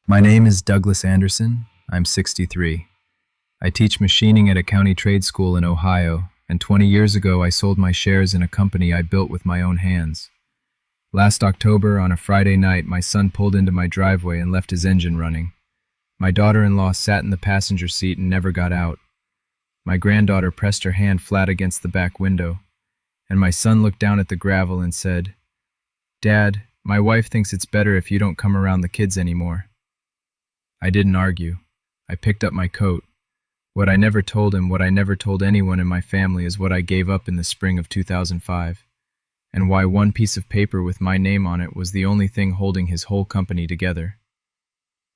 My name is Douglas Anderson. I'm 63. I teach machining at a county trade school in Ohio, and 20 years ago I sold my shares in a company I built with my own hands. Last October, on a Friday night, my son pulled into my driveway and left his engine running. My daughter-in-law sat in the passenger seat and never got out. My granddaughter pressed her hand flat against the back window, and my son looked down at the gravel and said, "Dad, my wife thinks it's better if you don't come around the kids anymore." I didn't argue. I picked up my coat. What I never told him, what I never told anyone in my family, is what I gave up in the spring of 2005, and why one piece of paper with my name on it was the only thing holding his whole company together.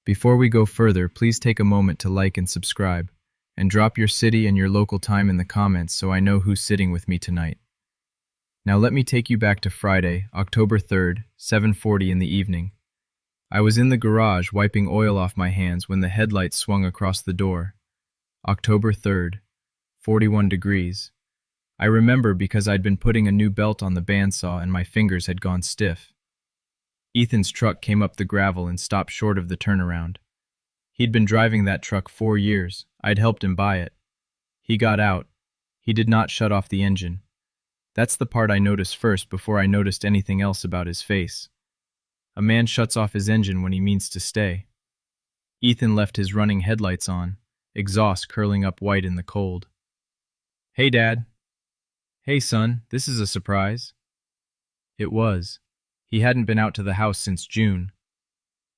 Before we go further, please take a moment to like and subscribe, and drop your city and your local time in the comments so I know who's sitting with me tonight. Now let me take you back to Friday, October 3rd, 7:40 in the evening. I was in the garage wiping oil off my hands when the headlights swung across the door. October 3rd, 41 degrees. I remember because I'd been putting a new belt on the bandsaw and my fingers had gone stiff. Ethan's truck came up the gravel and stopped short of the turnaround. He'd been driving that truck 4 years. I'd helped him buy it. He got out. He did not shut off the engine. That's the part I noticed first before I noticed anything else about his face. A man shuts off his engine when he means to stay. Ethan left his running headlights on, exhaust curling up white in the cold. "Hey, Dad." "Hey, son, this is a surprise." It was. He hadn't been out to the house since June.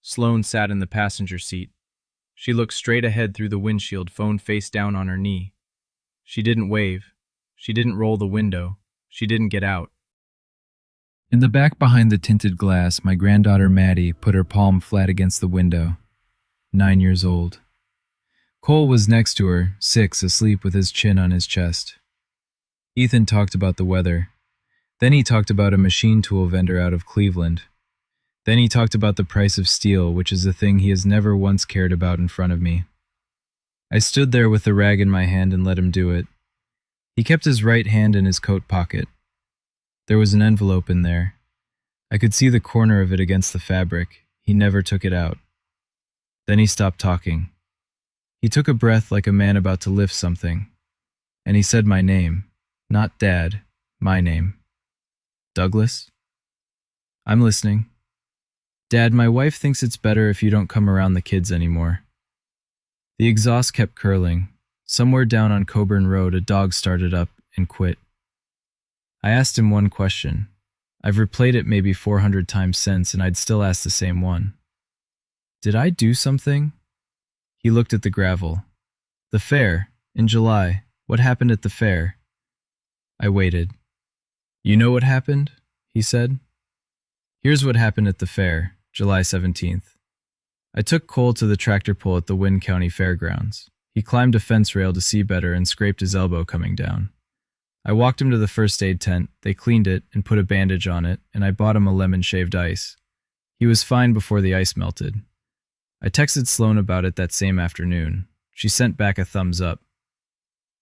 Sloane sat in the passenger seat. She looked straight ahead through the windshield, phone face down on her knee. She didn't wave. She didn't roll the window. She didn't get out. In the back behind the tinted glass, my granddaughter Maddie put her palm flat against the window. 9 years old. Cole was next to her, 6, asleep with his chin on his chest. Ethan talked about the weather. Then he talked about a machine tool vendor out of Cleveland. Then he talked about the price of steel, which is a thing he has never once cared about, in front of me. I stood there with the rag in my hand and let him do it. He kept his right hand in his coat pocket. There was an envelope in there. I could see the corner of it against the fabric. He never took it out. Then he stopped talking. He took a breath like a man about to lift something. And he said my name. Not Dad, my name. "Douglas?" "I'm listening." "Dad, my wife thinks it's better if you don't come around the kids anymore." The exhaust kept curling. Somewhere down on Coburn Road, a dog started up and quit. I asked him one question. I've replayed it maybe 400 times since, and I'd still ask the same one. "Did I do something?" He looked at the gravel. "The fair, in July. What happened at the fair?" I waited. "You know what happened?" he said. "Here's what happened at the fair, July 17th. I took Cole to the tractor pull at the Wynn County Fairgrounds. He climbed a fence rail to see better and scraped his elbow coming down. I walked him to the first aid tent, they cleaned it and put a bandage on it, and I bought him a lemon-shaved ice. He was fine before the ice melted. I texted Sloane about it that same afternoon. She sent back a thumbs up.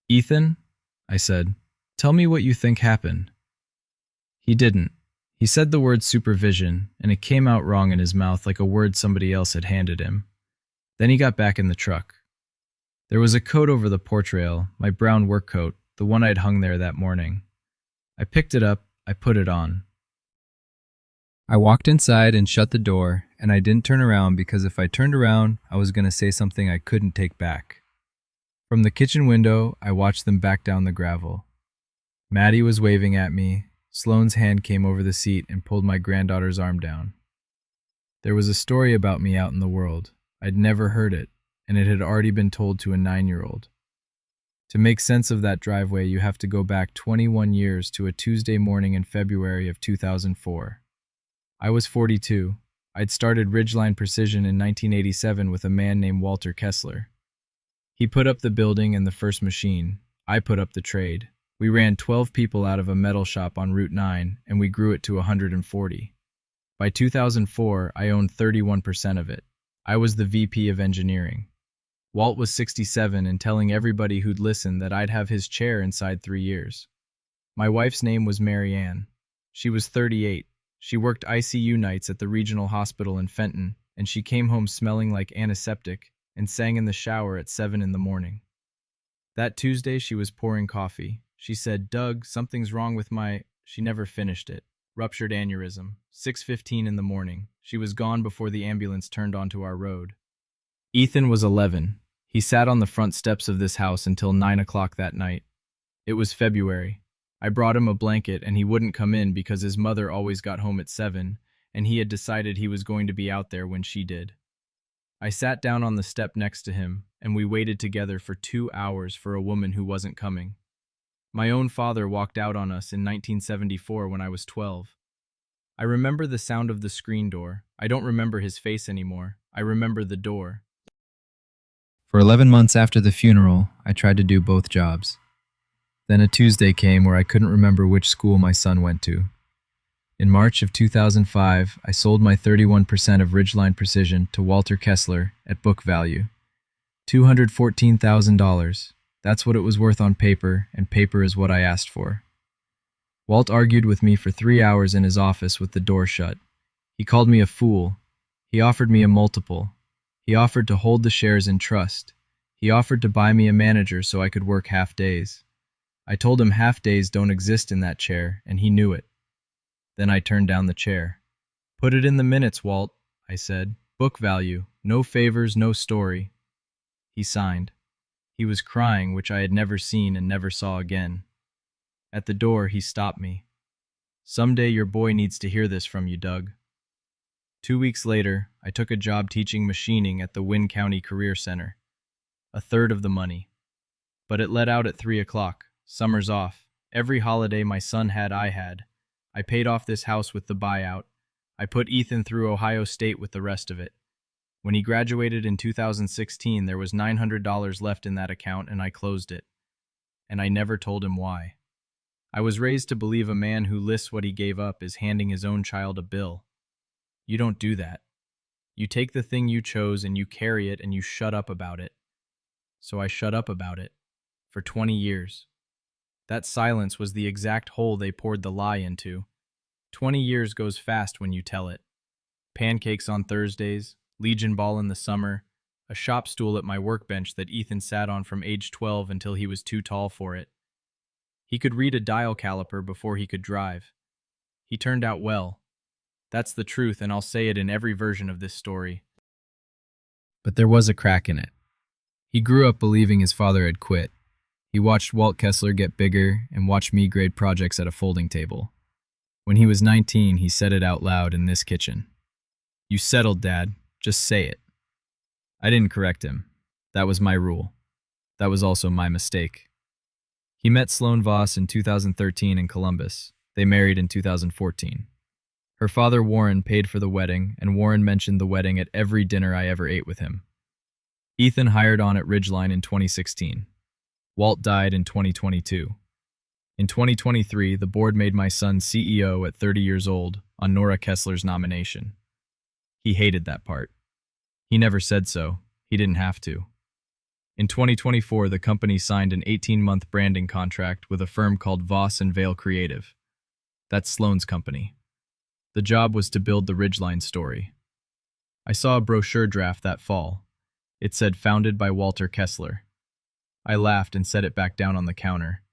"Ethan," I said, "tell me what you think happened." He didn't. He said the word supervision, and it came out wrong in his mouth like a word somebody else had handed him. Then he got back in the truck. There was a coat over the porch rail, my brown work coat, the one I'd hung there that morning. I picked it up, I put it on. I walked inside and shut the door, and I didn't turn around because if I turned around, I was going to say something I couldn't take back. From the kitchen window, I watched them back down the gravel. Maddie was waving at me. Sloane's hand came over the seat and pulled my granddaughter's arm down. There was a story about me out in the world. I'd never heard it, and it had already been told to a 9-year-old. To make sense of that driveway, you have to go back 21 years to a Tuesday morning in February of 2004. I was 42. I'd started Ridgeline Precision in 1987 with a man named Walter Kessler. He put up the building and the first machine. I put up the trade. We ran 12 people out of a metal shop on Route 9, and we grew it to 140. By 2004, I owned 31% of it. I was the VP of engineering. Walt was 67 and telling everybody who'd listen that I'd have his chair inside 3 years. My wife's name was Mary Ann. She was 38. She worked ICU nights at the regional hospital in Fenton, and she came home smelling like antiseptic and sang in the shower at 7 in the morning. That Tuesday, she was pouring coffee. She said, "Doug, something's wrong with my—" She never finished it. Ruptured aneurysm. 6:15 in the morning. She was gone before the ambulance turned onto our road. Ethan was 11. He sat on the front steps of this house until 9 o'clock that night. It was February. I brought him a blanket and he wouldn't come in because his mother always got home at 7, and he had decided he was going to be out there when she did. I sat down on the step next to him, and we waited together for 2 hours for a woman who wasn't coming. My own father walked out on us in 1974 when I was 12. I remember the sound of the screen door. I don't remember his face anymore. I remember the door. For 11 months after the funeral, I tried to do both jobs. Then a Tuesday came where I couldn't remember which school my son went to. In March of 2005, I sold my 31% of Ridgeline Precision to Walter Kessler at book value. $214,000. That's what it was worth on paper, and paper is what I asked for. Walt argued with me for 3 hours in his office with the door shut. He called me a fool. He offered me a multiple. He offered to hold the shares in trust. He offered to buy me a manager so I could work half days. I told him half days don't exist in that chair, and he knew it. Then I turned down the chair. "Put it in the minutes, Walt," I said. "Book value. No favors, no story." He signed. He was crying, which I had never seen and never saw again. At the door, he stopped me. "Someday your boy needs to hear this from you, Doug." 2 weeks later, I took a job teaching machining at the Wynn County Career Center. A third of the money. But it let out at 3 o'clock. Summers off. Every holiday my son had, I had. I paid off this house with the buyout. I put Ethan through Ohio State with the rest of it. When he graduated in 2016, there was $900 left in that account, and I closed it. And I never told him why. I was raised to believe a man who lists what he gave up is handing his own child a bill. You don't do that. You take the thing you chose and you carry it and you shut up about it. So I shut up about it. For 20 years. That silence was the exact hole they poured the lie into. 20 years goes fast when you tell it. Pancakes on Thursdays, Legion ball in the summer, a shop stool at my workbench that Ethan sat on from age 12 until he was too tall for it. He could read a dial caliper before he could drive. He turned out well. That's the truth, and I'll say it in every version of this story. But there was a crack in it. He grew up believing his father had quit. He watched Walt Kessler get bigger and watched me grade projects at a folding table. When he was 19, he said it out loud in this kitchen. "You settled, Dad. Just say it." I didn't correct him. That was my rule. That was also my mistake. He met Sloan Voss in 2013 in Columbus. They married in 2014. Her father, Warren, paid for the wedding, and Warren mentioned the wedding at every dinner I ever ate with him. Ethan hired on at Ridgeline in 2016. Walt died in 2022. In 2023, the board made my son CEO at 30 years old on Nora Kessler's nomination. He hated that part. He never said so. He didn't have to. In 2024, the company signed an 18-month branding contract with a firm called Voss and Vale Creative. That's Sloan's company. The job was to build the Ridgeline story. I saw a brochure draft that fall. It said founded by Walter Kessler. I laughed and set it back down on the counter.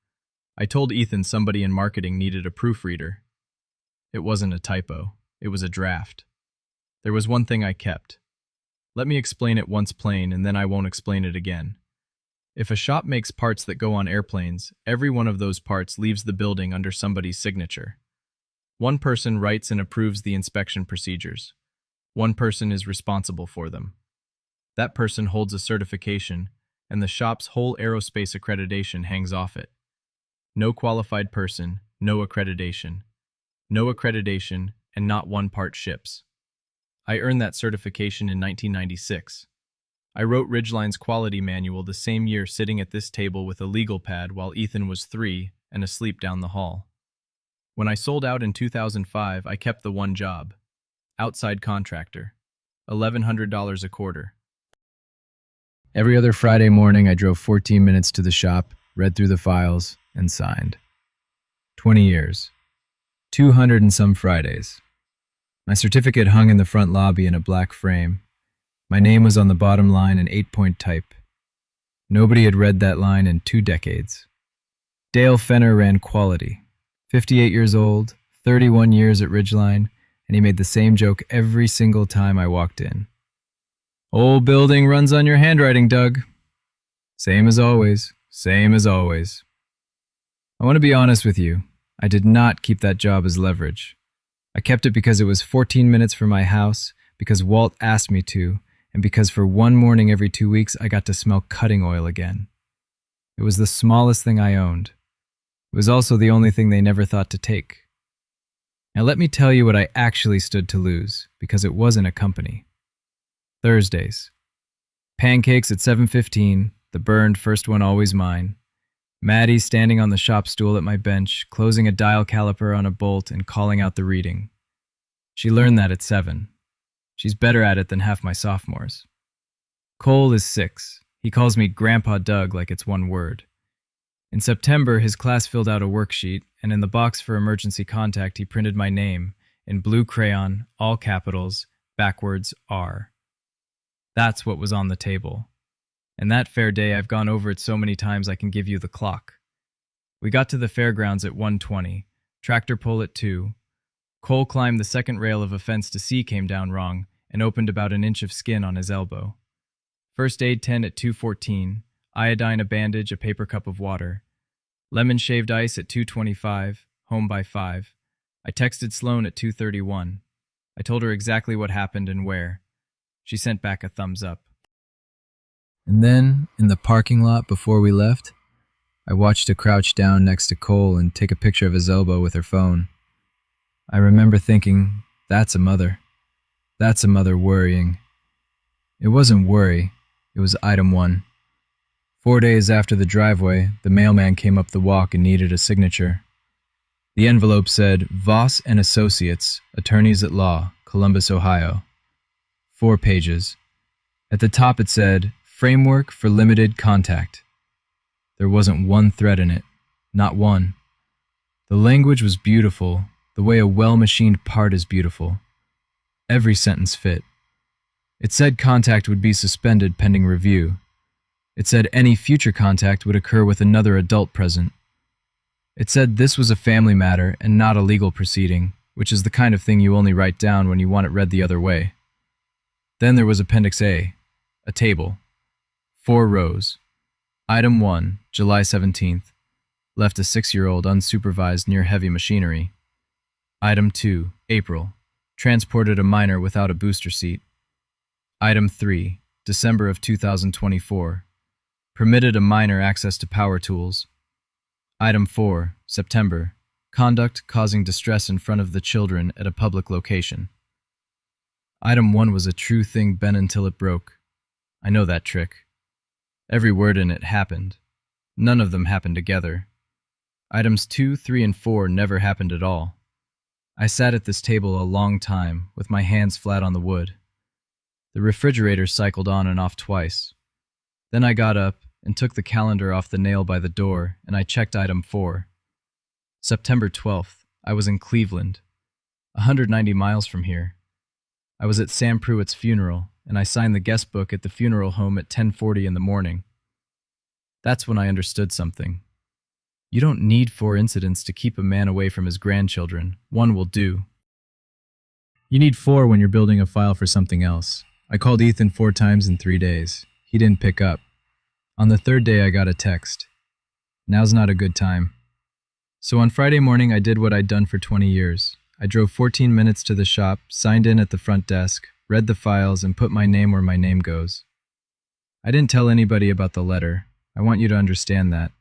I told Ethan somebody in marketing needed a proofreader. It wasn't a typo. It was a draft. There was one thing I kept. Let me explain it once plain, and then I won't explain it again. If a shop makes parts that go on airplanes, every one of those parts leaves the building under somebody's signature. One person writes and approves the inspection procedures. One person is responsible for them. That person holds a certification, and the shop's whole aerospace accreditation hangs off it. No qualified person, no accreditation. No accreditation, and not one part ships. I earned that certification in 1996. I wrote Ridgeline's quality manual the same year sitting at this table with a legal pad while Ethan was 3 and asleep down the hall. When I sold out in 2005, I kept the one job. Outside contractor. $1,100 a quarter. Every other Friday morning, I drove 14 minutes to the shop, read through the files, and signed. 20 years. 200 and some Fridays. My certificate hung in the front lobby in a black frame. My name was on the bottom line in 8-point type. Nobody had read that line in 2 decades. Dale Fenner ran quality. 58 years old, 31 years at Ridgeline, and he made the same joke every single time I walked in. Old building runs on your handwriting, Doug. Same as always, same as always. I want to be honest with you. I did not keep that job as leverage. I kept it because it was 14 minutes from my house, because Walt asked me to, and because for one morning every 2 weeks I got to smell cutting oil again. It was the smallest thing I owned. It was also the only thing they never thought to take. Now let me tell you what I actually stood to lose, because it wasn't a company. Thursdays. Pancakes at 7:15, the burned first one always mine. Maddie standing on the shop stool at my bench, closing a dial caliper on a bolt and calling out the reading. She learned that at 7. She's better at it than half my sophomores. Cole is 6. He calls me Grandpa Doug like it's one word. In September, his class filled out a worksheet, and in the box for emergency contact, he printed my name in blue crayon, all capitals, backwards R. That's what was on the table. And that fair day, I've gone over it so many times I can give you the clock. We got to the fairgrounds at 1:20, tractor pull at 2. Cole climbed the second rail of a fence to see came down wrong and opened about an inch of skin on his elbow. First aid 10 at 2:14, iodine a bandage, a paper cup of water. Lemon shaved ice at 2:25, home by 5. I texted Sloan at 2:31. I told her exactly what happened and where. She sent back a thumbs up. And then, in the parking lot before we left, I watched her crouch down next to Cole and take a picture of his elbow with her phone. I remember thinking, that's a mother. That's a mother worrying. It wasn't worry, it was item 1. 4 days after the driveway, the mailman came up the walk and needed a signature. The envelope said, Voss and Associates, Attorneys at Law, Columbus, Ohio. 4 pages. At the top it said, Framework for Limited Contact. There wasn't one thread in it. Not one. The language was beautiful, the way a well-machined part is beautiful. Every sentence fit. It said contact would be suspended pending review. It said any future contact would occur with another adult present. It said this was a family matter and not a legal proceeding, which is the kind of thing you only write down when you want it read the other way. Then there was Appendix A, a table. 4 rows. Item 1, July 17th. Left a 6-year-old unsupervised near heavy machinery. Item 2, April. Transported a minor without a booster seat. Item 3, December of 2024. Permitted a minor access to power tools. Item 4, September. Conduct causing distress in front of the children at a public location. Item 1 was a true thing bent until it broke. I know that trick. Every word in it happened. None of them happened together. Items 2, 3, and 4 never happened at all. I sat at this table a long time, with my hands flat on the wood. The refrigerator cycled on and off twice. Then I got up and took the calendar off the nail by the door, and I checked item 4. September 12th, I was in Cleveland, 190 miles from here. I was at Sam Pruitt's funeral, and I signed the guest book at the funeral home at 10:40 in the morning. That's when I understood something. You don't need 4 incidents to keep a man away from his grandchildren. 1 will do. You need 4 when you're building a file for something else. I called Ethan 4 times in 3 days. He didn't pick up. On the 3rd day, I got a text. Now's not a good time. So on Friday morning, I did what I'd done for 20 years. I drove 14 minutes to the shop, signed in at the front desk, read the files, and put my name where my name goes. I didn't tell anybody about the letter. I want you to understand that.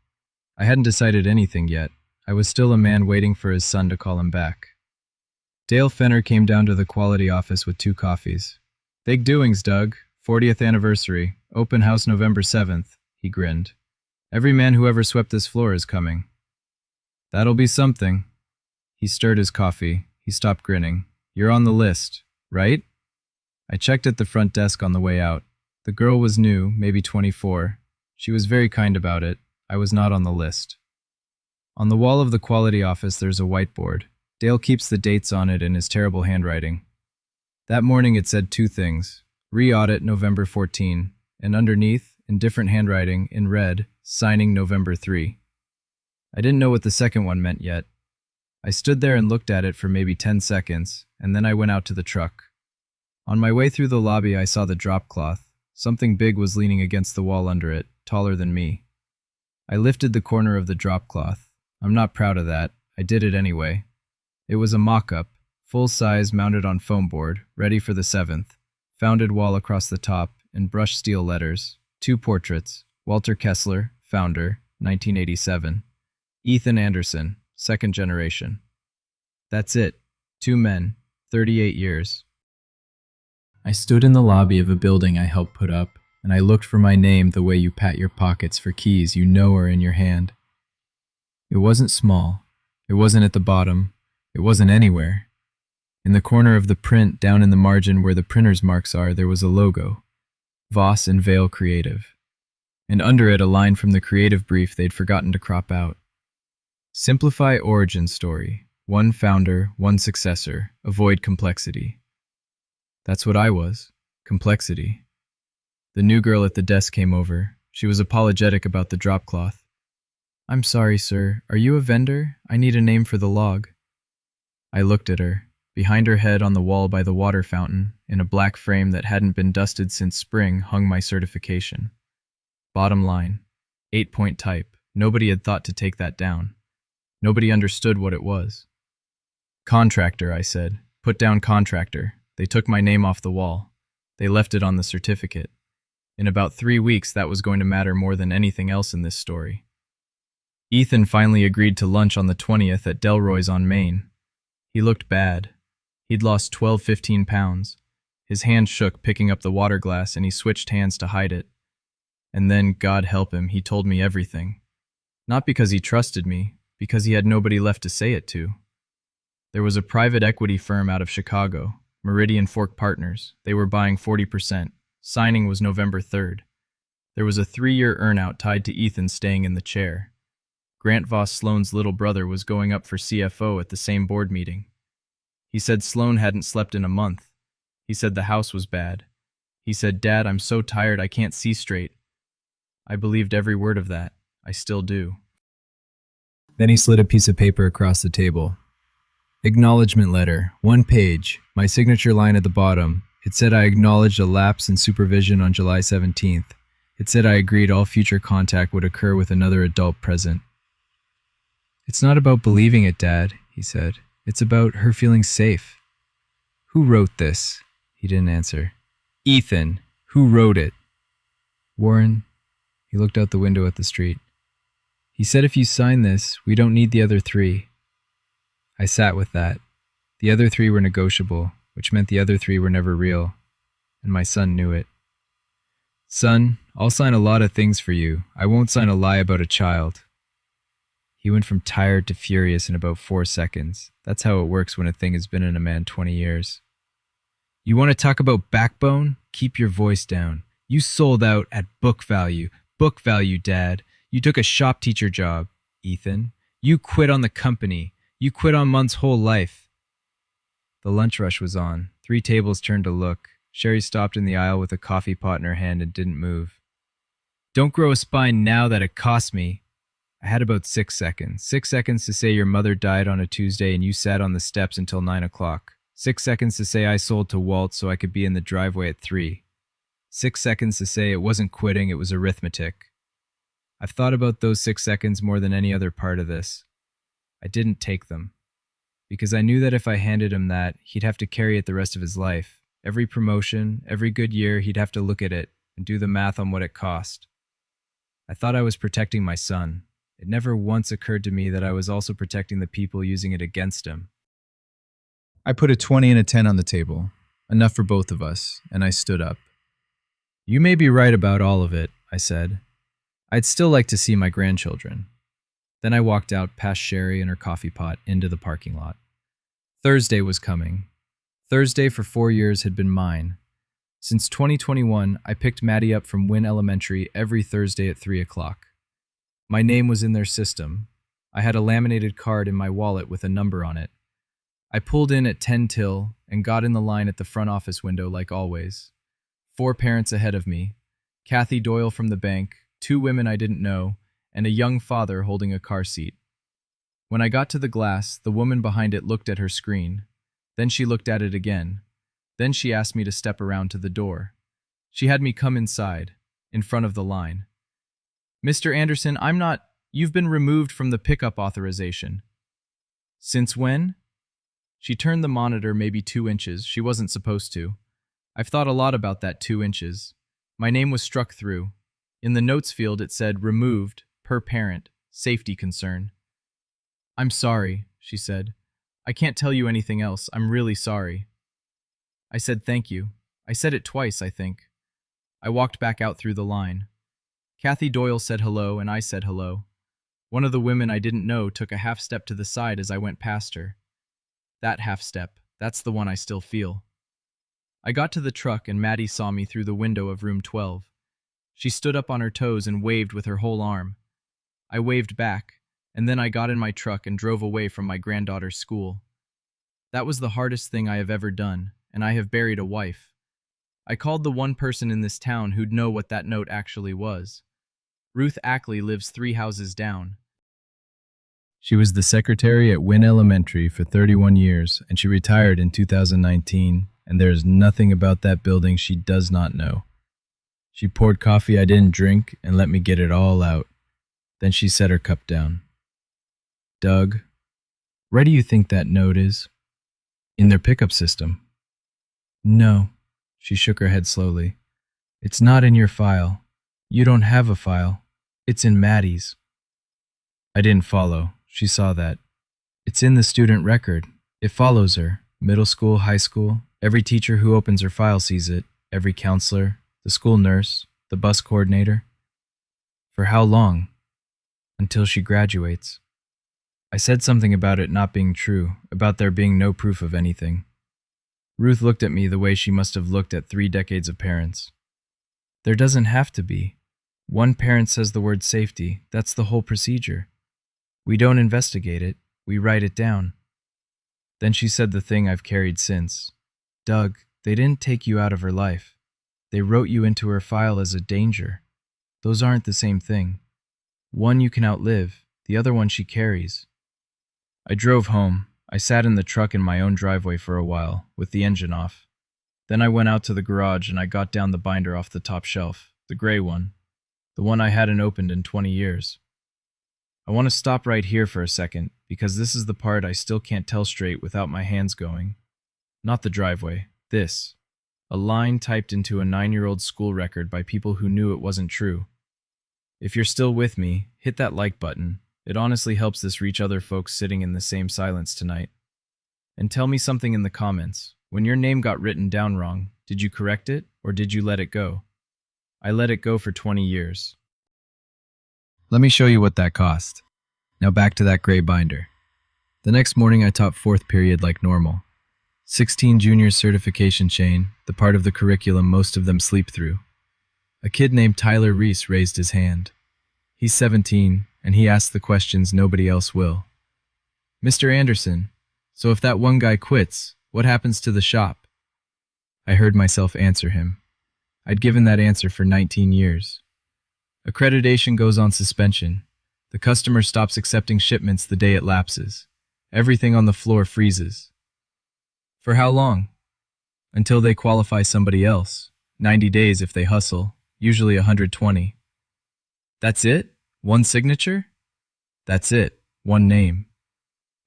I hadn't decided anything yet. I was still a man waiting for his son to call him back. Dale Fenner came down to the quality office with 2 coffees. Big doings, Doug. 40th anniversary. Open house November 7th. He grinned. Every man who ever swept this floor is coming. That'll be something. He stirred his coffee. He stopped grinning. You're on the list, right? I checked at the front desk on the way out. The girl was new, maybe 24. She was very kind about it. I was not on the list. On the wall of the quality office, there's a whiteboard. Dale keeps the dates on it in his terrible handwriting. That morning it said two things: re-audit November 14, and underneath, in different handwriting, in red, signing November 3. I didn't know what the second one meant yet. I stood there and looked at it for maybe 10 seconds, and then I went out to the truck. On my way through the lobby, I saw the drop cloth. Something big was leaning against the wall under it, taller than me. I lifted the corner of the drop cloth. I'm not proud of that. I did it anyway. It was a mock-up, full size, mounted on foam board, ready for the 7th. Founded wall across the top, in brushed steel letters. 2 portraits: Walter Kessler, founder, 1987. Ethan Anderson, second generation. That's it. 2 men, 38 years. I stood in the lobby of a building I helped put up, and I looked for my name the way you pat your pockets for keys you know are in your hand. It wasn't small. It wasn't at the bottom. It wasn't anywhere. In the corner of the print, down in the margin where the printer's marks are, there was a logo. Voss and Vale Creative. And under it, a line from the creative brief they'd forgotten to crop out. Simplify origin story. 1 founder, 1 successor. Avoid complexity. That's what I was. Complexity. The new girl at the desk came over. She was apologetic about the drop cloth. "I'm sorry, sir. Are you a vendor? I need a name for the log." I looked at her. Behind her head on the wall by the water fountain, in a black frame that hadn't been dusted since spring, hung my certification. Bottom line. 8-point type. Nobody had thought to take that down. Nobody understood what it was. "Contractor," I said. "Put down contractor." They took my name off the wall. They left it on the certificate. In about 3 weeks, that was going to matter more than anything else in this story. Ethan finally agreed to lunch on the 20th at Delroy's on Main. He looked bad. He'd lost 15 pounds. His hand shook picking up the water glass, and he switched hands to hide it. And then, God help him, he told me everything. Not because he trusted me, because he had nobody left to say it to. There was a private equity firm out of Chicago, Meridian Fork Partners. They were buying 40%. Signing was November 3rd. There was a 3-year earnout tied to Ethan staying in the chair. Grant Voss, Sloane's little brother, was going up for CFO at the same board meeting. He said Sloane hadn't slept in a month. He said the house was bad. He said, "Dad, I'm so tired I can't see straight." I believed every word of that. I still do. Then he slid a piece of paper across the table. Acknowledgement letter, 1 page, my signature line at the bottom. It said I acknowledged a lapse in supervision on July 17th. It said I agreed all future contact would occur with another adult present. "It's not about believing it, Dad," he said. "It's about her feeling safe." "Who wrote this?" He didn't answer. "Ethan, who wrote it?" "Warren." He looked out the window at the street. "He said if you sign this, we don't need the other 3. I sat with that. The other 3 were negotiable, which meant the other 3 were never real, and my son knew it. "Son, I'll sign a lot of things for you. I won't sign a lie about a child." He went from tired to furious in about 4 seconds. That's how it works when a thing has been in a man 20 years. "You want to talk about backbone? Keep your voice down. You sold out at book value. Book value, Dad. You took a shop teacher job, Ethan. You quit on the company. You quit on Munt's whole life." The lunch rush was on. 3 tables turned to look. Sherry stopped in the aisle with a coffee pot in her hand and didn't move. "Don't grow a spine now that it cost me." I had about 6 seconds. 6 seconds to say your mother died on a Tuesday and you sat on the steps until 9 o'clock. 6 seconds to say I sold to Walt so I could be in the driveway at 3. 6 seconds to say it wasn't quitting, it was arithmetic. I've thought about those 6 seconds more than any other part of this. I didn't take them. Because I knew that if I handed him that, he'd have to carry it the rest of his life. Every promotion, every good year, he'd have to look at it and do the math on what it cost. I thought I was protecting my son. It never once occurred to me that I was also protecting the people using it against him. I put a 20 and a 10 on the table, enough for both of us, and I stood up. "You may be right about all of it," I said. "I'd still like to see my grandchildren." Then I walked out past Sherry and her coffee pot into the parking lot. Thursday was coming. Thursday for 4 years had been mine. Since 2021, I picked Maddie up from Wynn Elementary every Thursday at 3 o'clock. My name was in their system. I had a laminated card in my wallet with a number on it. I pulled in at 10 till and got in the line at the front office window like always. 4 parents ahead of me, Kathy Doyle from the bank, 2 women I didn't know, and a young father holding a car seat. When I got to the glass, the woman behind it looked at her screen. Then she looked at it again. Then she asked me to step around to the door. She had me come inside, in front of the line. Mr. Anderson, you've been removed from the pickup authorization. Since when? She turned the monitor maybe 2 inches. She wasn't supposed to. I've thought a lot about that 2 inches. My name was struck through. In the notes field it said, removed, per parent, safety concern. I'm sorry, she said. I can't tell you anything else. I'm really sorry. I said thank you. I said it twice, I think. I walked back out through the line. Kathy Doyle said hello, and I said hello. One of the women I didn't know took a half step to the side as I went past her. That half step, that's the one I still feel. I got to the truck and Maddie saw me through the window of room 12. She stood up on her toes and waved with her whole arm. I waved back, and then I got in my truck and drove away from my granddaughter's school. That was the hardest thing I have ever done, and I have buried a wife. I called the one person in this town who'd know what that note actually was. Ruth Ackley lives 3 houses down. She was the secretary at Wynn Elementary for 31 years, and she retired in 2019, and there is nothing about that building she does not know. She poured coffee I didn't drink and let me get it all out. Then she set her cup down. Doug, where do you think that note is? In their pickup system. No, she shook her head slowly. It's not in your file. You don't have a file. It's in Maddie's. I didn't follow. She saw that. It's in the student record. It follows her. Middle school, high school. Every teacher who opens her file sees it. Every counselor, the school nurse, the bus coordinator. For how long? Until she graduates. I said something about it not being true, about there being no proof of anything. Ruth looked at me the way she must have looked at 3 decades of parents. There doesn't have to be. One parent says the word safety. That's the whole procedure. We don't investigate it. We write it down. Then she said the thing I've carried since. Doug, they didn't take you out of her life. They wrote you into her file as a danger. Those aren't the same thing. One you can outlive, the other one she carries. I drove home. I sat in the truck in my own driveway for a while, with the engine off. Then I went out to the garage and I got down the binder off the top shelf, the gray one, the one I hadn't opened in 20 years. I want to stop right here for a second, because this is the part I still can't tell straight without my hands going. Not the driveway, this. A line typed into a 9-year-old school record by people who knew it wasn't true. If you're still with me, hit that like button. It honestly helps this reach other folks sitting in the same silence tonight. And tell me something in the comments. When your name got written down wrong, did you correct it or did you let it go? I let it go for 20 years. Let me show you what that cost. Now back to that gray binder. The next morning I taught 4th period like normal. 16 juniors certification chain, the part of the curriculum most of them sleep through. A kid named Tyler Reese raised his hand. He's 17, and he asks the questions nobody else will. Mr. Anderson, so if that one guy quits, what happens to the shop? I heard myself answer him. I'd given that answer for 19 years. Accreditation goes on suspension. The customer stops accepting shipments the day it lapses. Everything on the floor freezes. For how long? Until they qualify somebody else. 90 days if they hustle, usually 120. That's it? One signature? That's it. One name.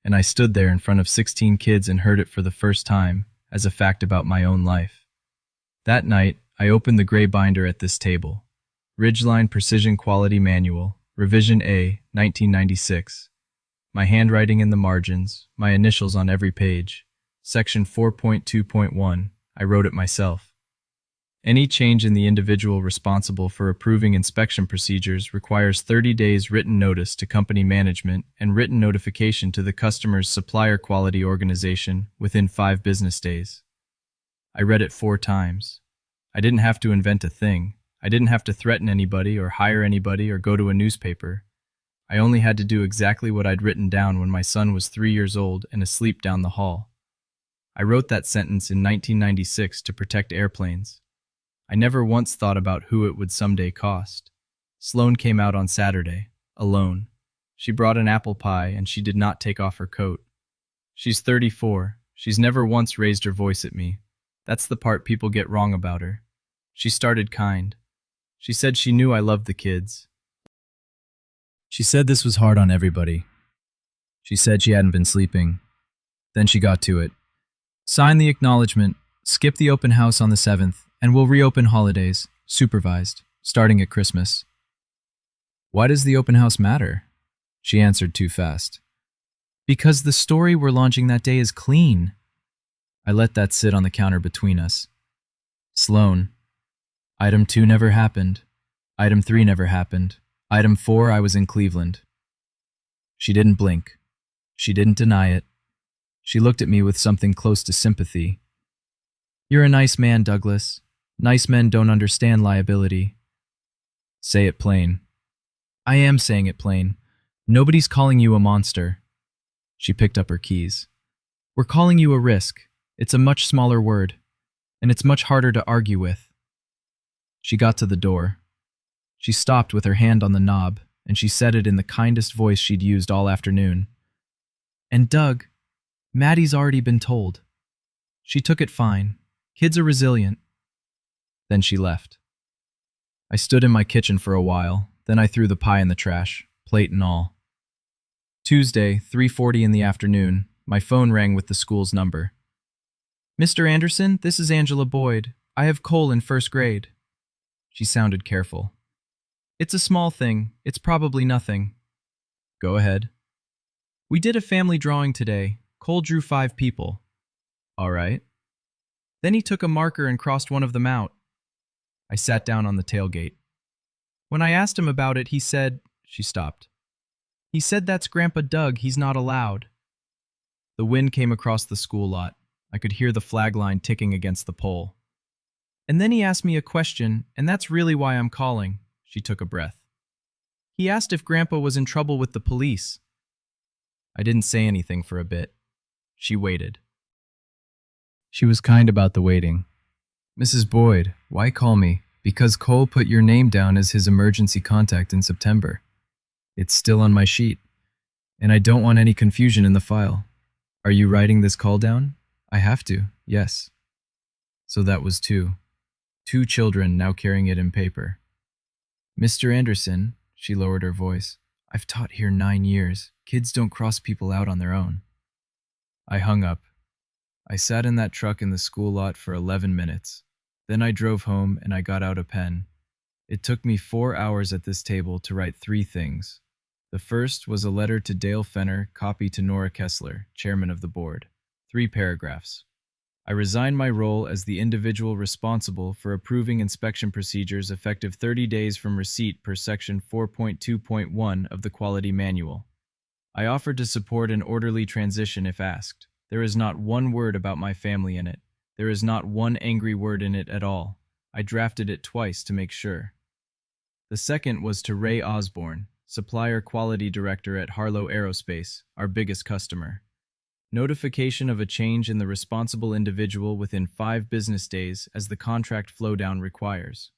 And I stood there in front of 16 kids and heard it for the first time as a fact about my own life. That night, I opened the gray binder at this table. Ridgeline Precision Quality Manual, Revision A, 1996. My handwriting in the margins, my initials on every page. Section 4.2.1, I wrote it myself. Any change in the individual responsible for approving inspection procedures requires 30 days written notice to company management and written notification to the customer's supplier quality organization within 5 business days. I read it 4 times. I didn't have to invent a thing. I didn't have to threaten anybody or hire anybody or go to a newspaper. I only had to do exactly what I'd written down when my son was 3 years old and asleep down the hall. I wrote that sentence in 1996 to protect airplanes. I never once thought about who it would someday cost. Sloane came out on Saturday, alone. She brought an apple pie and she did not take off her coat. She's 34. She's never once raised her voice at me. That's the part people get wrong about her. She started kind. She said she knew I loved the kids. She said this was hard on everybody. She said she hadn't been sleeping. Then she got to it. Sign the acknowledgement, skip the open house on the 7th, and we'll reopen holidays, supervised, starting at Christmas. Why does the open house matter? She answered too fast. Because the story we're launching that day is clean. I let that sit on the counter between us. Sloane. Item 2 never happened. Item 3 never happened. Item 4, I was in Cleveland. She didn't blink. She didn't deny it. She looked at me with something close to sympathy. You're a nice man, Douglas. Nice men don't understand liability. Say it plain. I am saying it plain. Nobody's calling you a monster. She picked up her keys. We're calling you a risk. It's a much smaller word, and it's much harder to argue with. She got to the door. She stopped with her hand on the knob, and she said it in the kindest voice she'd used all afternoon. And Doug, Maddie's already been told. She took it fine. Kids are resilient. Then she left. I stood in my kitchen for a while, then I threw the pie in the trash, plate and all. Tuesday, 3:40 in the afternoon, my phone rang with the school's number. Mr. Anderson, this is Angela Boyd. I have Cole in first grade. She sounded careful. It's a small thing. It's probably nothing. Go ahead. We did a family drawing today. Cole drew 5 people. All right. Then he took a marker and crossed one of them out. I sat down on the tailgate. When I asked him about it, he said, she stopped. He said that's Grandpa Doug, he's not allowed. The wind came across the school lot. I could hear the flag line ticking against the pole. And then he asked me a question, and that's really why I'm calling. She took a breath. He asked if Grandpa was in trouble with the police. I didn't say anything for a bit. She waited. She was kind about the waiting. Mrs. Boyd, why call me? Because Cole put your name down as his emergency contact in September. It's still on my sheet, and I don't want any confusion in the file. Are you writing this call down? I have to, yes. So that was 2. 2 children now carrying it in paper. Mr. Anderson, she lowered her voice, I've taught here 9 years. Kids don't cross people out on their own. I hung up. I sat in that truck in the school lot for 11 minutes. Then I drove home and I got out a pen. It took me 4 hours at this table to write 3 things. The first was a letter to Dale Fenner, copy to Nora Kessler, chairman of the board. 3 paragraphs. I resign my role as the individual responsible for approving inspection procedures effective 30 days from receipt per section 4.2.1 of the Quality Manual. I offered to support an orderly transition if asked. There is not one word about my family in it. There is not one angry word in it at all. I drafted it twice to make sure. The second was to Ray Osborne, Supplier Quality Director at Harlow Aerospace, our biggest customer. Notification of a change in the responsible individual within 5 business days as the contract flowdown requires.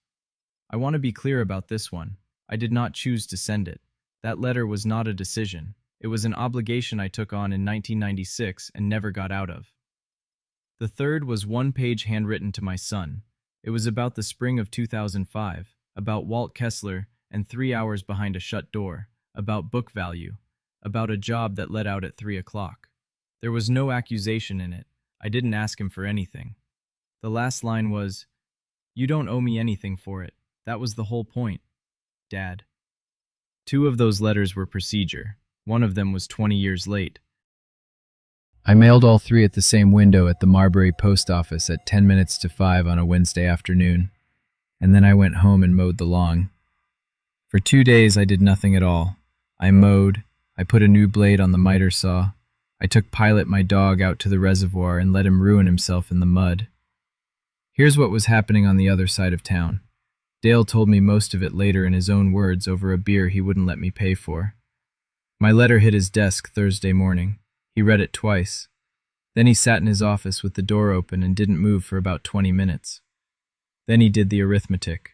I want to be clear about this one. I did not choose to send it. That letter was not a decision. It was an obligation I took on in 1996 and never got out of. The third was 1-page handwritten to my son. It was about the spring of 2005, about Walt Kessler and 3 hours behind a shut door, about book value, about a job that let out at 3 o'clock. There was no accusation in it. I didn't ask him for anything. The last line was, "You don't owe me anything for it. That was the whole point, Dad." 2 of those letters were procedure. One of them was 20 years late. I mailed all 3 at the same window at the Marbury post office at 10 minutes to 5 on a Wednesday afternoon, and then I went home and mowed the lawn. For 2 days I did nothing at all. I mowed, I put a new blade on the miter saw, I took Pilot, my dog, out to the reservoir and let him ruin himself in the mud. Here's what was happening on the other side of town. Dale told me most of it later in his own words over a beer he wouldn't let me pay for. My letter hit his desk Thursday morning. He read it twice. Then he sat in his office with the door open and didn't move for about 20 minutes. Then he did the arithmetic.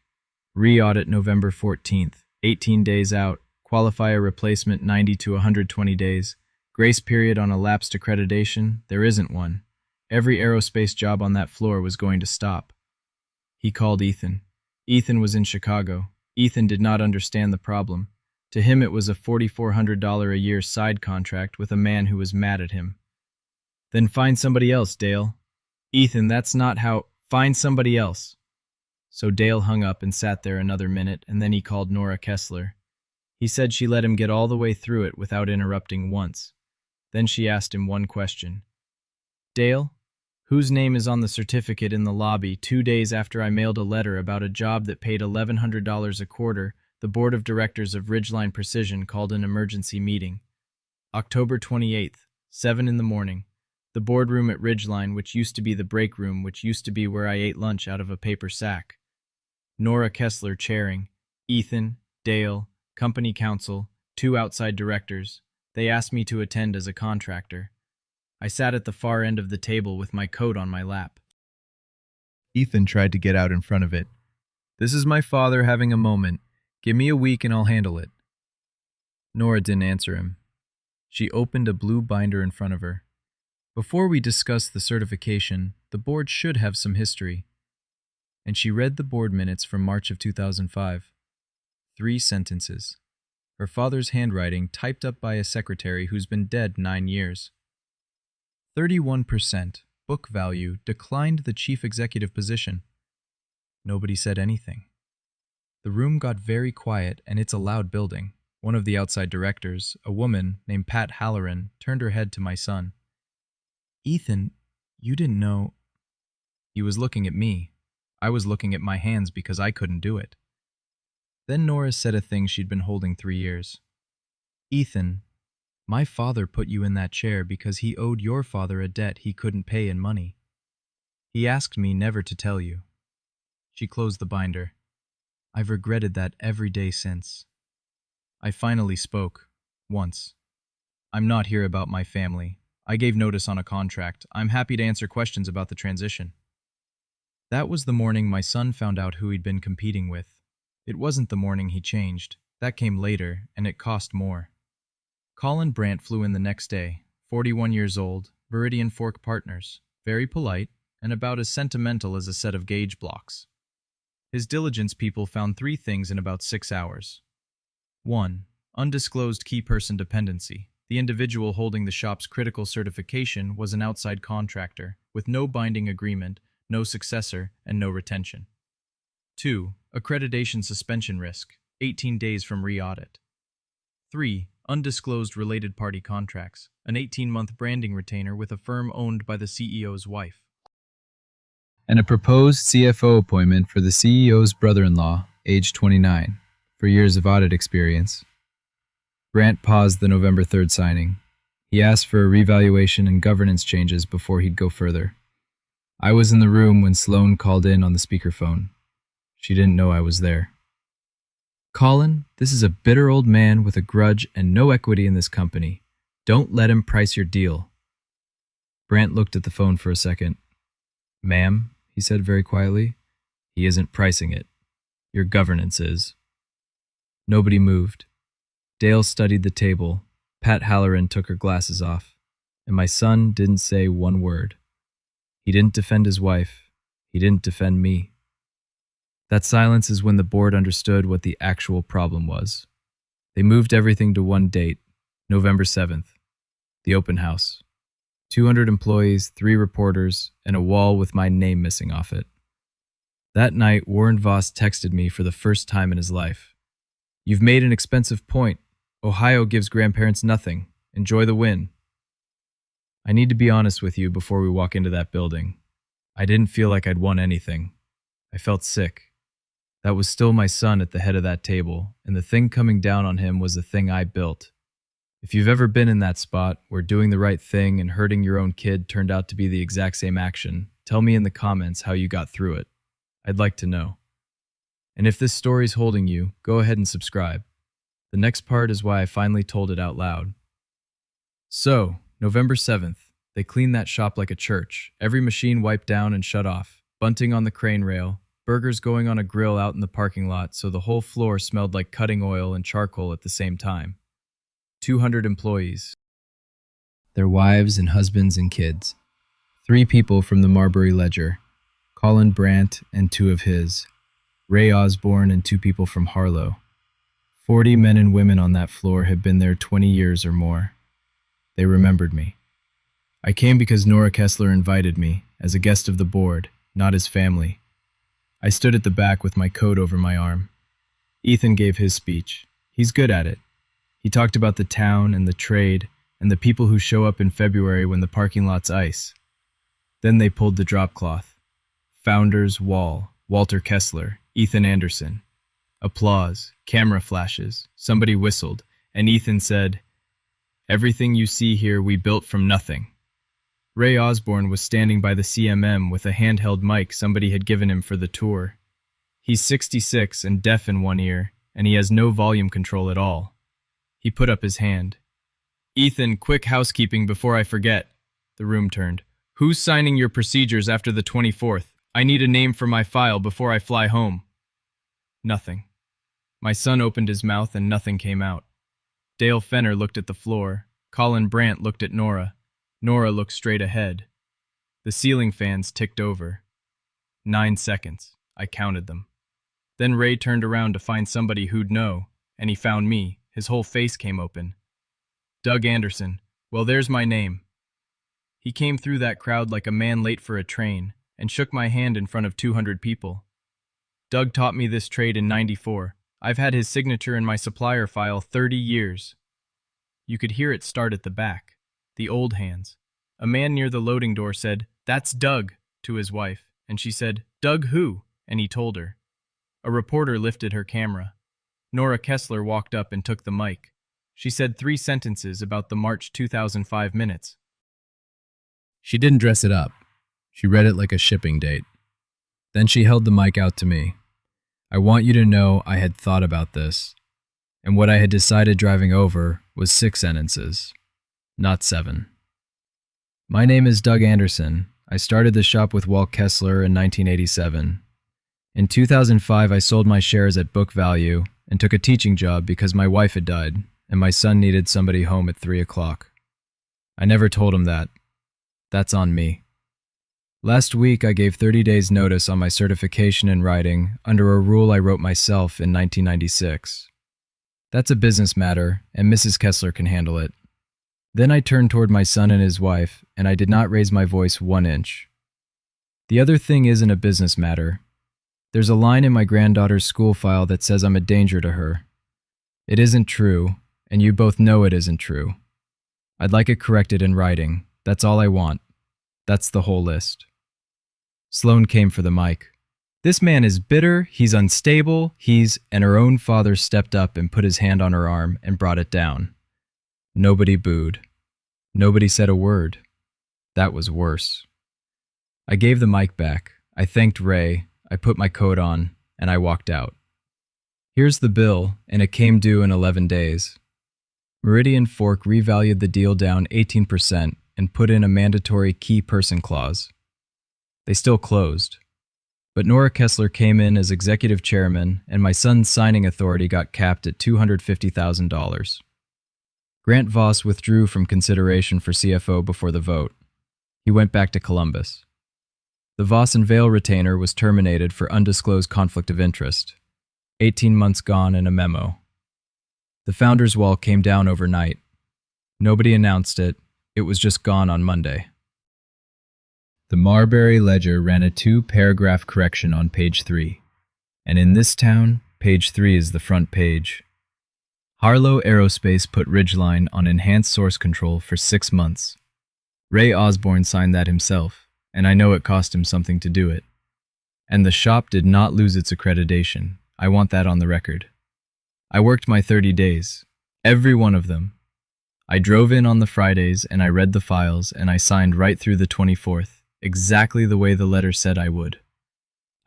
Re-audit November 14th, 18 days out, qualifier replacement 90 to 120 days, grace period on elapsed accreditation, there isn't one. Every aerospace job on that floor was going to stop. He called Ethan. Ethan was in Chicago. Ethan did not understand the problem. To him it was a $4,400 a year side contract with a man who was mad at him. Then find somebody else, Dale. Ethan, that's not how... Find somebody else. So Dale hung up and sat there another minute, and then he called Nora Kessler. He said she let him get all the way through it without interrupting once. Then she asked him one question. Dale, whose name is on the certificate in the lobby 2 days after I mailed a letter about a job that paid $1,100 a quarter? The board of directors of Ridgeline Precision called an emergency meeting. October 28th, 7 in the morning. The boardroom at Ridgeline, which used to be the break room, which used to be where I ate lunch out of a paper sack. Nora Kessler chairing. Ethan, Dale, company counsel, 2 outside directors. They asked me to attend as a contractor. I sat at the far end of the table with my coat on my lap. Ethan tried to get out in front of it. This is my father having a moment. Give me a week and I'll handle it. Nora didn't answer him. She opened a blue binder in front of her. Before we discuss the certification, the board should have some history. And she read the board minutes from March of 2005. 3 sentences. Her father's handwriting typed up by a secretary who's been dead 9 years. 31%, book value, declined the chief executive position. Nobody said anything. The room got very quiet, and it's a loud building. One of the outside directors, a woman named Pat Halloran, turned her head to my son. Ethan, you didn't know... He was looking at me. I was looking at my hands because I couldn't do it. Then Nora said a thing she'd been holding 3 years. Ethan, my father put you in that chair because he owed your father a debt he couldn't pay in money. He asked me never to tell you. She closed the binder. I've regretted that every day since. I finally spoke. Once. I'm not here about my family. I gave notice on a contract. I'm happy to answer questions about the transition. That was the morning my son found out who he'd been competing with. It wasn't the morning he changed. That came later, and it cost more. Colin Brandt flew in the next day, 41 years old, Viridian Fork Partners, very polite, and about as sentimental as a set of gauge blocks. His diligence people found 3 things in about 6 hours. 1. Undisclosed key person dependency. The individual holding the shop's critical certification was an outside contractor, with no binding agreement, no successor, and no retention. 2. Accreditation suspension risk, 18 days from re-audit. 3. Undisclosed related party contracts, an 18-month branding retainer with a firm owned by the CEO's wife. And a proposed CFO appointment for the CEO's brother-in-law, age 29, for years of audit experience. Brandt paused the November 3rd signing. He asked for a revaluation and governance changes before he'd go further. I was in the room when Sloane called in on the speakerphone. She didn't know I was there. Colin, this is a bitter old man with a grudge and no equity in this company. Don't let him price your deal. Brandt looked at the phone for a second. Ma'am, he said very quietly, he isn't pricing it. Your governance is. Nobody moved. Dale studied the table. Pat Halloran took her glasses off. And my son didn't say one word. He didn't defend his wife. He didn't defend me. That silence is when the board understood what the actual problem was. They moved everything to one date, November 7th, the open house. 200 employees, 3 reporters, and a wall with my name missing off it. That night, Warren Voss texted me for the first time in his life. You've made an expensive point. Ohio gives grandparents nothing. Enjoy the win. I need to be honest with you before we walk into that building. I didn't feel like I'd won anything. I felt sick. That was still my son at the head of that table, and the thing coming down on him was the thing I built. If you've ever been in that spot where doing the right thing and hurting your own kid turned out to be the exact same action, tell me in the comments how you got through it. I'd like to know. And if this story's holding you, go ahead and subscribe. The next part is why I finally told it out loud. So, November 7th, They cleaned that shop like a church. Every machine wiped down and shut off. Bunting on the crane rail. Burgers going on a grill out in the parking lot so the whole floor smelled like cutting oil and charcoal at the same time. 200 employees. Their wives and husbands and kids. 3 people from the Marbury Ledger. Colin Brandt and 2 of his. Ray Osborne and 2 people from Harlow. 40 men and women on that floor had been there 20 years or more. They remembered me. I came because Nora Kessler invited me, as a guest of the board, not his family. I stood at the back with my coat over my arm. Ethan gave his speech. He's good at it. He talked about the town and the trade and the people who show up in February when the parking lot's ice. Then they pulled the drop cloth. Founders Wall, Walter Kessler, Ethan Anderson. Applause, camera flashes, somebody whistled, and Ethan said, "Everything you see here we built from nothing." Ray Osborne was standing by the CMM with a handheld mic somebody had given him for the tour. He's 66 and deaf in one ear, and he has no volume control at all. He put up his hand. "Ethan, quick housekeeping before I forget." The room turned. "Who's signing your procedures after the 24th? I need a name for my file before I fly home." Nothing. My son opened his mouth and nothing came out. Dale Fenner looked at the floor. Colin Brandt looked at Nora. Nora looked straight ahead. The ceiling fans ticked over. 9 seconds. I counted them. Then Ray turned around to find somebody who'd know, and he found me. His whole face came open. "Doug Anderson. Well, there's my name." He came through that crowd like a man late for a train, and shook my hand in front of 200 people. "Doug taught me this trade in '94. I've had his signature in my supplier file 30 years. You could hear it start at the back. The old hands. A man near the loading door said, "That's Doug," to his wife, and she said, "Doug who?" and he told her. A reporter lifted her camera. Nora Kessler walked up and took the mic. She said 3 sentences about the March 2005 minutes. She didn't dress it up. She read it like a shipping date. Then she held the mic out to me. "I want you to know I had thought about this, and what I had decided driving over was 6 sentences, not 7. My name is Doug Anderson. I started the shop with Walt Kessler in 1987. In 2005, I sold my shares at book value and took a teaching job because my wife had died and my son needed somebody home at 3 o'clock. I never told him that. That's on me. Last week, I gave 30 days notice on my certification in writing under a rule I wrote myself in 1996. That's a business matter, and Mrs. Kessler can handle it. Then I turned toward my son and his wife, and I did not raise my voice 1 inch. The other thing isn't a business matter. There's a line in my granddaughter's school file that says I'm a danger to her. It isn't true, and you both know it isn't true. I'd like it corrected in writing. That's all I want. That's the whole list. Sloan came for the mic. "This man is bitter, he's unstable, and her own father stepped up and put his hand on her arm and brought it down. Nobody booed. Nobody said a word. That was worse. I gave the mic back. I thanked Ray. I put my coat on, and I walked out. Here's the bill, and it came due in 11 days. Meridian Fork revalued the deal down 18% and put in a mandatory key person clause. They still closed. But Nora Kessler came in as executive chairman, and my son's signing authority got capped at $250,000. Grant Voss withdrew from consideration for CFO before the vote. He went back to Columbus. The Voss and Vail retainer was terminated for undisclosed conflict of interest. 18 months gone in a memo. The founder's wall came down overnight. Nobody announced it. It was just gone on Monday. The Marbury Ledger ran a 2-paragraph correction on page 3. And in this town, page 3 is the front page. Harlow Aerospace put Ridgeline on enhanced source control for 6 months. Ray Osborne signed that himself, and I know it cost him something to do it. And the shop did not lose its accreditation. I want that on the record. I worked my 30 days, every one of them. I drove in on the Fridays and I read the files and I signed right through the 24th, exactly the way the letter said I would.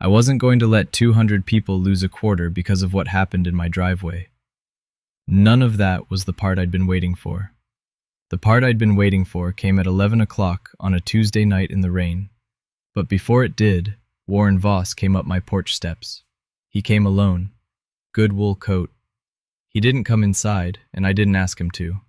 I wasn't going to let 200 people lose a quarter because of what happened in my driveway. None of that was the part I'd been waiting for. The part I'd been waiting for came at 11 o'clock on a Tuesday night in the rain. But before it did, Warren Voss came up my porch steps. He came alone. Good wool coat. He didn't come inside, and I didn't ask him to.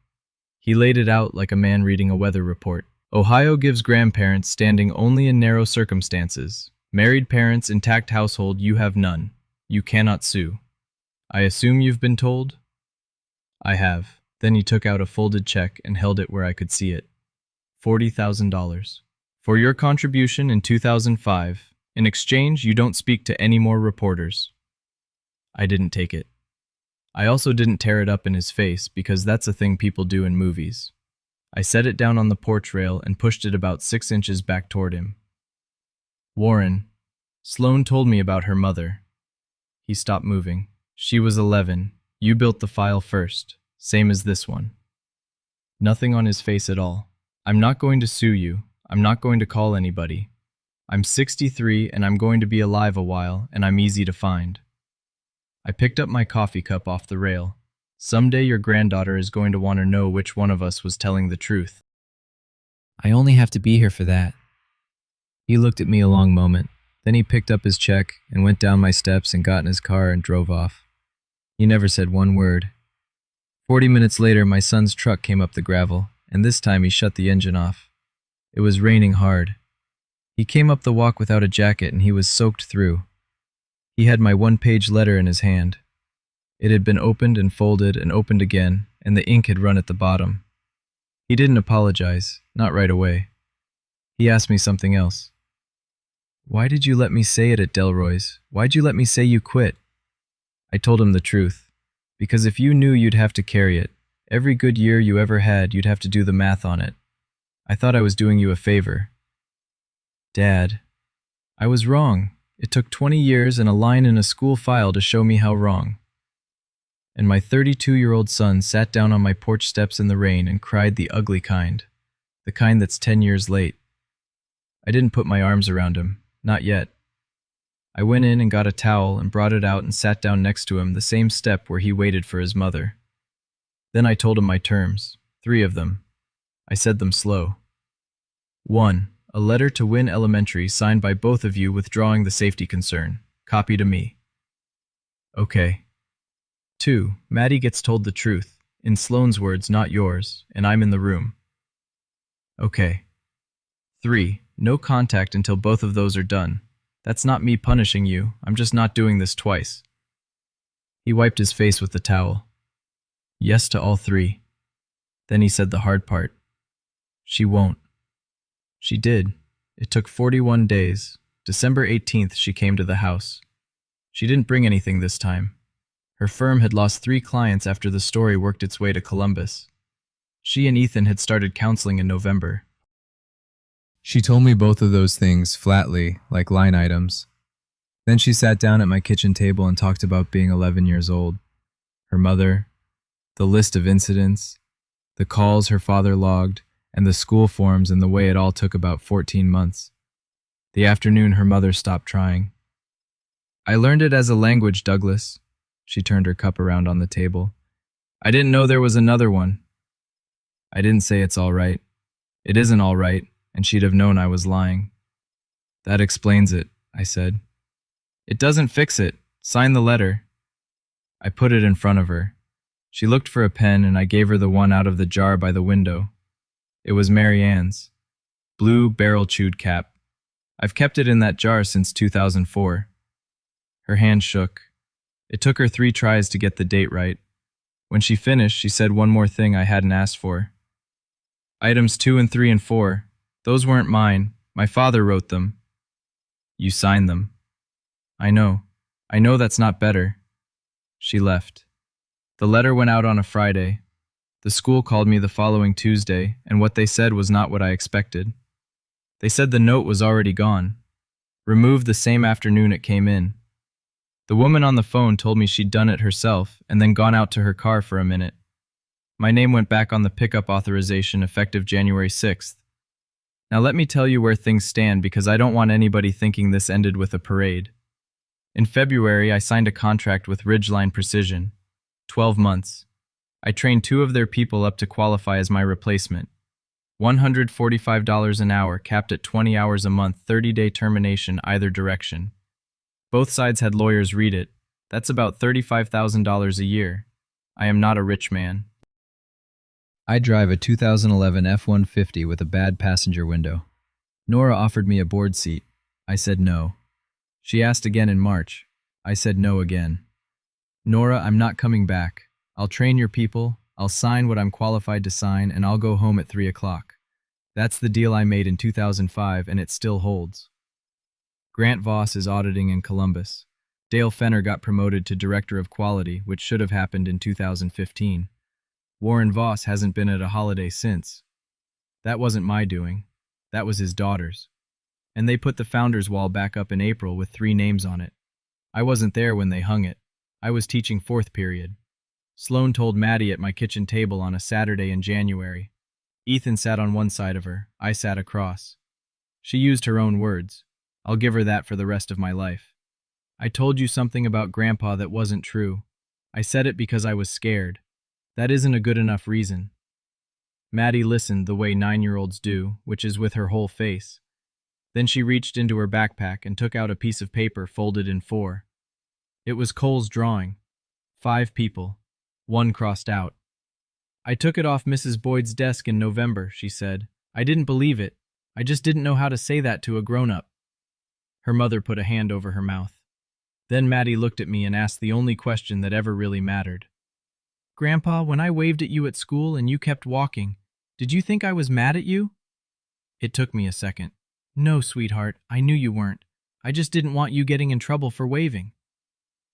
He laid it out like a man reading a weather report. Ohio gives grandparents standing only in narrow circumstances. Married parents, intact household, you have none. You cannot sue. I assume you've been told? I have. Then he took out a folded check and held it where I could see it. $40,000. For your contribution in 2005, in exchange, you don't speak to any more reporters. I didn't take it. I also didn't tear it up in his face because that's a thing people do in movies. I set it down on the porch rail and pushed it about 6 inches back toward him. Warren, Sloan told me about her mother. He stopped moving. She was 11. You built the file first, same as this one. Nothing on his face at all. I'm not going to sue you. I'm not going to call anybody. I'm 63 and I'm going to be alive a while, and I'm easy to find. I picked up my coffee cup off the rail. Someday your granddaughter is going to want to know which one of us was telling the truth. I only have to be here for that. He looked at me a long moment. Then he picked up his check and went down my steps and got in his car and drove off. He never said one word. 40 minutes later, my son's truck came up the gravel, and this time he shut the engine off. It was raining hard. He came up the walk without a jacket and he was soaked through. He had my one-page letter in his hand. It had been opened and folded and opened again, and the ink had run at the bottom. He didn't apologize, not right away. He asked me something else. Why did you let me say it at Delroy's? Why'd you let me say you quit? I told him the truth. Because if you knew you'd have to carry it, every good year you ever had, you'd have to do the math on it. I thought I was doing you a favor. Dad, I was wrong. It took 20 years and a line in a school file to show me how wrong. And my 32-year-old son sat down on my porch steps in the rain and cried the ugly kind, the kind that's 10 years late. I didn't put my arms around him, not yet. I went in and got a towel and brought it out and sat down next to him, the same step where he waited for his mother. Then I told him my terms, 3 of them. I said them slow. 1. A letter to Wynn Elementary signed by both of you withdrawing the safety concern. Copy to me. Okay. 2. Maddie gets told the truth. In Sloan's words, not yours, and I'm in the room. Okay. 3. No contact until both of those are done. That's not me punishing you. I'm just not doing this twice. He wiped his face with the towel. Yes to all 3. Then he said the hard part. She won't. She did. It took 41 days. December 18th, she came to the house. She didn't bring anything this time. Her firm had lost 3 clients after the story worked its way to Columbus. She and Ethan had started counseling in November. She told me both of those things flatly, like line items. Then she sat down at my kitchen table and talked about being 11 years old. Her mother, the list of incidents, the calls her father logged, and the school forms and the way it all took about 14 months. The afternoon her mother stopped trying. I learned it as a language, Douglas. She turned her cup around on the table. I didn't know there was another one. I didn't say it's all right. It isn't all right, and she'd have known I was lying. That explains it, I said. It doesn't fix it. Sign the letter. I put it in front of her. She looked for a pen and I gave her the one out of the jar by the window. It was Mary Ann's. Blue barrel-chewed cap. I've kept it in that jar since 2004. Her hand shook. It took her 3 tries to get the date right. When she finished, she said one more thing I hadn't asked for. Items 2 and 3 and 4. Those weren't mine. My father wrote them. You signed them. I know. I know that's not better. She left. The letter went out on a Friday. The school called me the following Tuesday, and what they said was not what I expected. They said the note was already gone. Removed the same afternoon it came in. The woman on the phone told me she'd done it herself and then gone out to her car for a minute. My name went back on the pickup authorization effective January 6th. Now let me tell you where things stand because I don't want anybody thinking this ended with a parade. In February, I signed a contract with Ridgeline Precision. 12 months. I trained two of their people up to qualify as my replacement. $145 an hour, capped at 20 hours a month, 30-day termination either direction. Both sides had lawyers read it. That's about $35,000 a year. I am not a rich man. I drive a 2011 F-150 with a bad passenger window. Nora offered me a board seat. I said no. She asked again in March. I said no again. Nora, I'm not coming back. I'll train your people, I'll sign what I'm qualified to sign, and I'll go home at 3 o'clock. That's the deal I made in 2005, and it still holds. Grant Voss is auditing in Columbus. Dale Fenner got promoted to Director of Quality, which should have happened in 2015. Warren Voss hasn't been at a holiday since. That wasn't my doing. That was his daughter's. And they put the Founders Wall back up in April with 3 names on it. I wasn't there when they hung it. I was teaching 4th period. Sloan told Maddie at my kitchen table on a Saturday in January. Ethan sat on one side of her. I sat across. She used her own words. I'll give her that for the rest of my life. I told you something about Grandpa that wasn't true. I said it because I was scared. That isn't a good enough reason. Maddie listened the way 9-year-olds do, which is with her whole face. Then she reached into her backpack and took out a piece of paper folded in 4. It was Cole's drawing. 5 people. 1 crossed out. I took it off Mrs. Boyd's desk in November, she said. I didn't believe it. I just didn't know how to say that to a grown-up. Her mother put a hand over her mouth. Then Maddie looked at me and asked the only question that ever really mattered. Grandpa, when I waved at you at school and you kept walking, did you think I was mad at you? It took me a second. No, sweetheart, I knew you weren't. I just didn't want you getting in trouble for waving.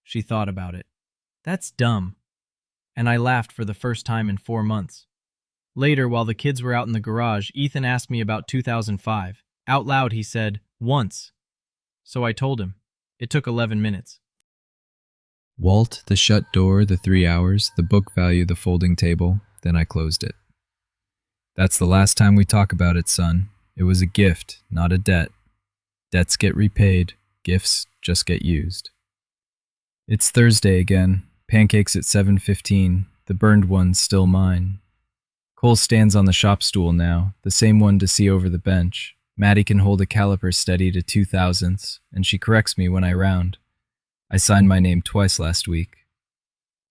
She thought about it. That's dumb. And I laughed for the first time in 4 months. Later, while the kids were out in the garage, Ethan asked me about 2005. Out loud, he said, once. So I told him. It took 11 minutes. Walt, the shut door, the 3 hours, the book value, the folding table, then I closed it. That's the last time we talk about it, son. It was a gift, not a debt. Debts get repaid, gifts just get used. It's Thursday again. Pancakes at 7:15, the burned one's still mine. Cole stands on the shop stool now, the same one to see over the bench. Maddie can hold a caliper steady to 2/1000ths, and she corrects me when I round. I signed my name twice last week.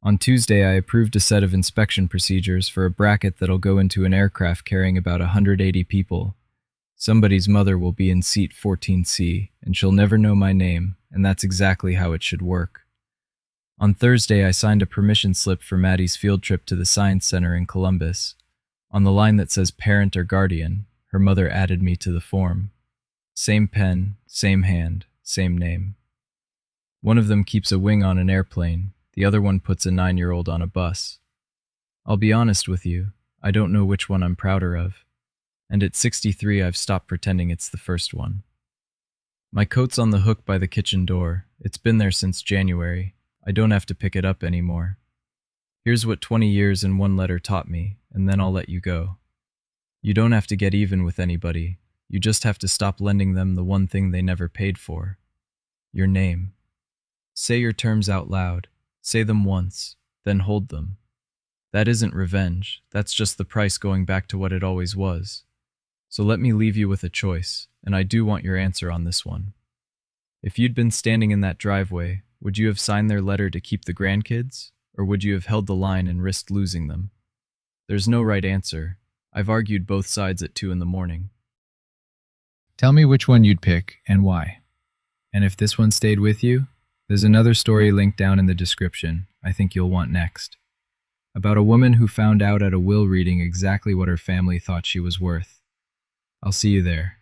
On Tuesday, I approved a set of inspection procedures for a bracket that'll go into an aircraft carrying about 180 people. Somebody's mother will be in seat 14C, and she'll never know my name, and that's exactly how it should work. On Thursday, I signed a permission slip for Maddie's field trip to the Science Center in Columbus. On the line that says parent or guardian, her mother added me to the form. Same pen, same hand, same name. One of them keeps a wing on an airplane, the other one puts a 9-year-old on a bus. I'll be honest with you, I don't know which one I'm prouder of. And at 63, I've stopped pretending it's the first one. My coat's on the hook by the kitchen door. It's been there since January. I don't have to pick it up anymore. Here's what 20 years and 1 letter taught me, and then I'll let you go. You don't have to get even with anybody. You just have to stop lending them the one thing they never paid for. Your name. Say your terms out loud. Say them once, then hold them. That isn't revenge. That's just the price going back to what it always was. So let me leave you with a choice, and I do want your answer on this one. If you'd been standing in that driveway, would you have signed their letter to keep the grandkids, or would you have held the line and risked losing them? There's no right answer. I've argued both sides at 2 in the morning. Tell me which one you'd pick and why. And if this one stayed with you, there's another story linked down in the description I think you'll want next. About a woman who found out at a will reading exactly what her family thought she was worth. I'll see you there.